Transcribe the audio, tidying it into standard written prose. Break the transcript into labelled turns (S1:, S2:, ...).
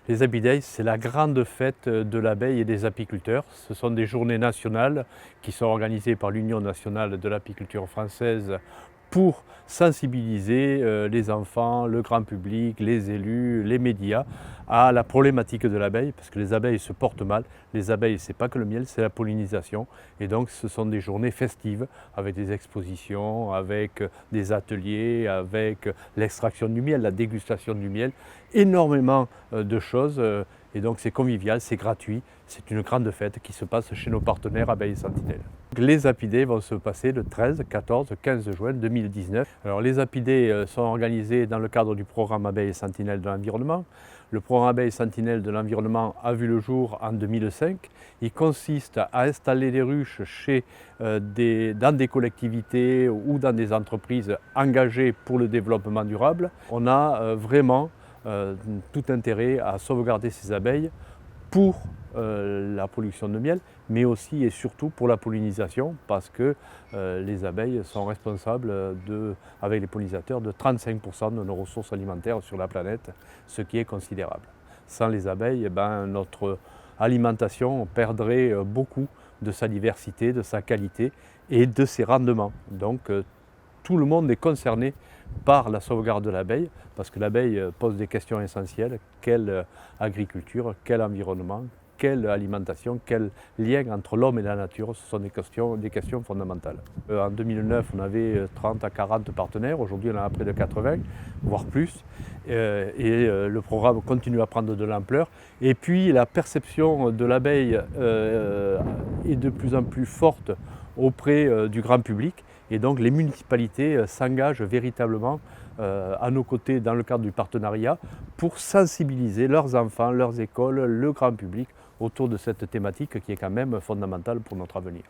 S1: Les Happy Days, c'est la grande fête de l'abeille et des apiculteurs. Ce sont des journées nationales qui sont organisées par l'Union nationale de l'apiculture française pour sensibiliser les enfants, le grand public, les élus, les médias à la problématique de l'abeille, parce que les abeilles se portent mal. Les abeilles, c'est pas que le miel, c'est la pollinisation. Et donc, ce sont des journées festives avec des expositions, avec des ateliers, avec l'extraction du miel, la dégustation du miel, énormément de choses. Et donc, c'est convivial, c'est gratuit. C'est une grande fête qui se passe chez nos partenaires Abeilles et Sentinelles. Les Happy Days vont se passer le 13, 14, 15 juin 2019. Alors, les Happy Days sont organisés dans le cadre du programme Abeilles et Sentinelles de l'environnement. Le programme Abeilles et Sentinelles de l'environnement a vu le jour en 2005. Il consiste à installer des ruches dans des collectivités ou dans des entreprises engagées pour le développement durable. On a vraiment tout intérêt à sauvegarder ces abeilles pour la production de miel, mais aussi et surtout pour la pollinisation, parce que les abeilles sont responsables, avec les pollinisateurs, de 35% de nos ressources alimentaires sur la planète, ce qui est considérable. Sans les abeilles, notre alimentation perdrait beaucoup de sa diversité, de sa qualité et de ses rendements. Donc tout le monde est concerné par la sauvegarde de l'abeille, parce que l'abeille pose des questions essentielles. Quelle agriculture, quel environnement, quelle alimentation, quel lien entre l'homme et la nature, ce sont des questions fondamentales. En 2009, on avait 30 à 40 partenaires, aujourd'hui on en a près de 80, voire plus, le programme continue à prendre de l'ampleur. Et puis la perception de l'abeille est de plus en plus forte auprès du grand public, et donc les municipalités s'engagent véritablement à nos côtés dans le cadre du partenariat pour sensibiliser leurs enfants, leurs écoles, le grand public autour de cette thématique qui est quand même fondamentale pour notre avenir.